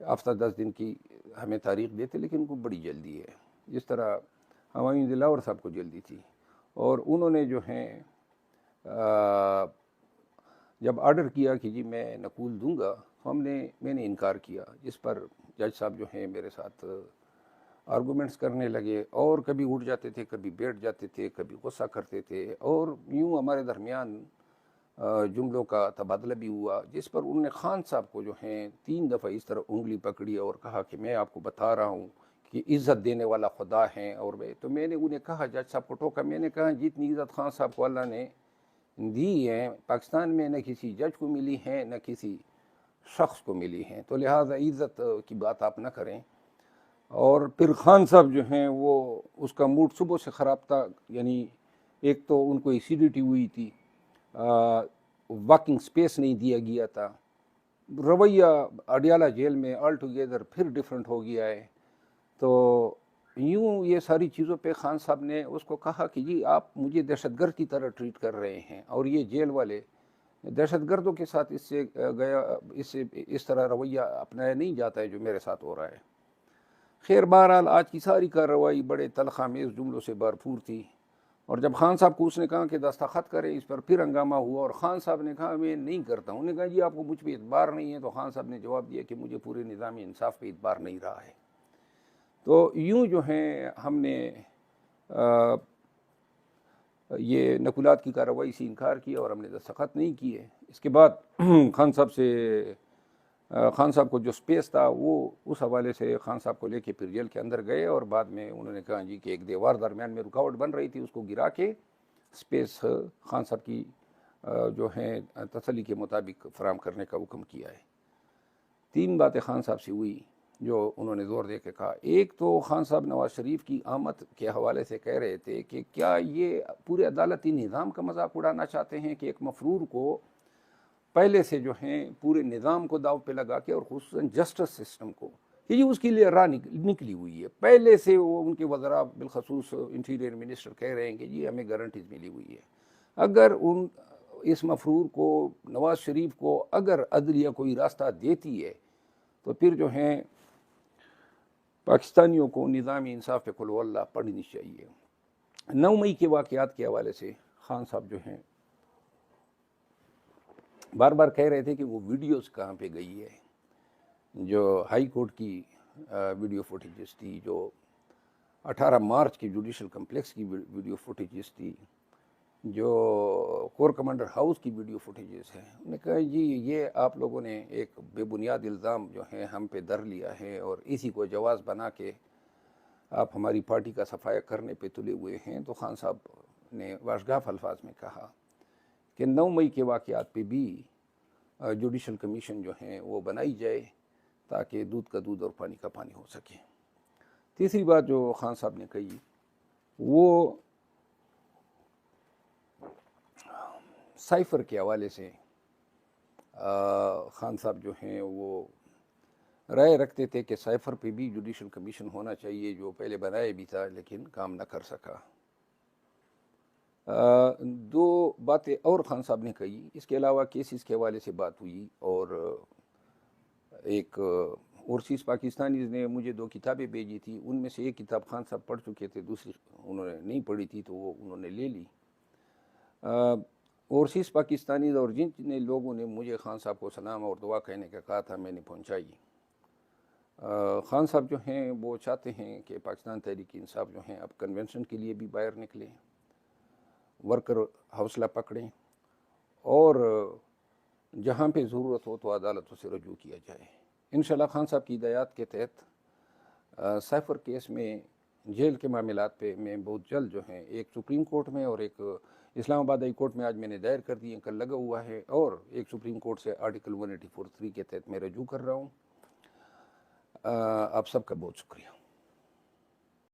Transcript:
ہفتہ 10 دن کی ہمیں تاریخ دیتے، لیکن ان کو بڑی جلدی ہے، جس طرح ہمایوں دلاور صاحب کو جلدی تھی، اور انہوں نے جو ہیں جب آرڈر کیا کہ جی میں نقول دوں گا، تو میں نے انکار کیا، جس پر جج صاحب جو ہیں میرے ساتھ آرگومنٹس کرنے لگے، اور کبھی اٹھ جاتے تھے، کبھی بیٹھ جاتے تھے، کبھی غصہ کرتے تھے، اور یوں ہمارے درمیان جملوں کا تبادلہ بھی ہوا، جس پر انہوں نے خان صاحب کو جو ہیں 3 دفعہ اس طرح انگلی پکڑی اور کہا کہ میں آپ کو بتا رہا ہوں کہ عزت دینے والا خدا ہے، اور میں نے انہیں کہا، جج صاحب کو ٹوکا، میں نے کہا جتنی عزت خان صاحب کو اللہ نے دی ہے پاکستان میں، نہ کسی جج کو ملی ہے، نہ کسی شخص کو ملی ہیں، تو لہٰذا عزت کی بات آپ نہ کریں۔ اور پھر خان صاحب جو ہیں وہ اس کا موڈ صبح سے خراب تھا، یعنی ایک تو ان کو ایسیڈیٹی ہوئی تھی، واکنگ سپیس نہیں دیا گیا تھا، رویہ اڈیالہ جیل میں آل ٹوگیدر پھر ڈیفرنٹ ہو گیا ہے، تو یوں یہ ساری چیزوں پہ خان صاحب نے اس کو کہا کہ جی آپ مجھے دہشت گرد کی طرح ٹریٹ کر رہے ہیں، اور یہ جیل والے دہشت گردوں کے ساتھ اس طرح رویہ اپنایا نہیں جاتا ہے جو میرے ساتھ ہو رہا ہے۔ خیر بہرحال آج کی ساری کارروائی بڑے تلخ آمیز جملوں سے بھرپور تھی، اور جب خان صاحب کو اس نے کہا کہ دستخط کریں اس پر، پھر ہنگامہ ہوا، اور خان صاحب نے کہا میں نہیں کرتا ہوں۔ انہوں نے کہا جی آپ کو مجھ پہ اعتبار نہیں ہے، تو خان صاحب نے جواب دیا کہ مجھے پورے نظام انصاف پہ اعتبار نہیں رہا ہے۔ تو یوں جو ہیں ہم نے یہ نقولات کی کارروائی سے انکار کیا، اور ہم نے دستخط نہیں کیے۔ اس کے بعد خان صاحب کو جو سپیس تھا وہ اس حوالے سے خان صاحب کو لے کے پھر جیل کے اندر گئے، اور بعد میں انہوں نے کہا جی کہ ایک دیوار درمیان میں رکاوٹ بن رہی تھی، اس کو گرا کے سپیس خان صاحب کی جو ہیں تسلی کے مطابق فراہم کرنے کا حکم کیا ہے۔ 3 باتیں خان صاحب سے ہوئی جو انہوں نے زور دے کے کہا۔ ایک تو خان صاحب نواز شریف کی آمد کے حوالے سے کہہ رہے تھے کہ کیا یہ پورے عدالتی نظام کا مذاق اڑانا چاہتے ہیں کہ ایک مفرور کو پہلے سے جو ہیں پورے نظام کو داؤ پہ لگا کے، اور خصوصاً جسٹس سسٹم کو، یہ اس کے لیے راہ نکلی ہوئی ہے، پہلے سے وہ ان کے وزراء بالخصوص انٹیریئر منسٹر کہہ رہے ہیں کہ جی ہمیں گارنٹیز ملی ہوئی ہے۔ اگر اس مفرور کو، نواز شریف کو، اگر عدلیہ کوئی راستہ دیتی ہے تو پھر جو ہیں پاکستانیوں کو نظامی انصاف پہ قل اللہ پڑھنی چاہیے۔ 9 مئی کے واقعات کے حوالے سے خان صاحب جو ہیں بار بار کہہ رہے تھے کہ وہ ویڈیوز کہاں پہ گئی ہے، جو ہائی کورٹ کی ویڈیو فوٹیجز تھی، جو 18 مارچ کی جوڈیشل کمپلیکس کی ویڈیو فوٹیجز تھی، جو کور کمانڈر ہاؤس کی ویڈیو فوٹیجز ہیں۔ انہوں نے کہا جی یہ آپ لوگوں نے ایک بے بنیاد الزام جو ہے ہم پہ در لیا ہے، اور اسی کو جواز بنا کے آپ ہماری پارٹی کا صفایا کرنے پہ تلے ہوئے ہیں۔ تو خان صاحب نے واشگاف الفاظ میں کہا کہ 9 مئی کے واقعات پہ بھی جوڈیشل کمیشن جو ہیں وہ بنائی جائے تاکہ دودھ کا دودھ اور پانی کا پانی ہو سکے۔ تیسری بات جو خان صاحب نے کہی وہ سائفر کے حوالے سے خان صاحب جو ہیں وہ رائے رکھتے تھے کہ سائفر پہ بھی جوڈیشل کمیشن ہونا چاہیے، جو پہلے بنایا بھی تھا لیکن کام نہ کر سکا۔ 2 باتیں اور خان صاحب نے کہی، اس کے علاوہ کیسز کے حوالے سے بات ہوئی، اور ایک اوورسیز پاکستانیز نے مجھے 2 کتابیں بھیجی تھی، ان میں سے ایک کتاب خان صاحب پڑھ چکے تھے، دوسری انہوں نے نہیں پڑھی تھی تو وہ انہوں نے لے لی۔ اوورسیز پاکستانیز اور جن لوگوں نے مجھے خان صاحب کو سلام اور دعا کہنے کا کہا تھا میں نے پہنچائی۔ خان صاحب جو ہیں وہ چاہتے ہیں کہ پاکستان تحریک انصاف جو ہیں اب کنونشن کے لیے بھی باہر نکلیں، ورکر حوصلہ پکڑیں، اور جہاں پہ ضرورت ہو تو عدالتوں سے رجوع کیا جائے۔ انشاءاللہ خان صاحب کی ہدایات کے تحت سائفر کیس میں جیل کے معاملات پہ میں بہت جلد جو ہیں ایک سپریم کورٹ میں اور ایک اسلام آباد ہائی کورٹ میں آج میں نے دائر کر دی ہیں، کل لگا ہوا ہے، اور ایک سپریم کورٹ سے آرٹیکل 184(3) کے تحت میں رجوع کر رہا ہوں۔ آپ سب کا بہت شکریہ۔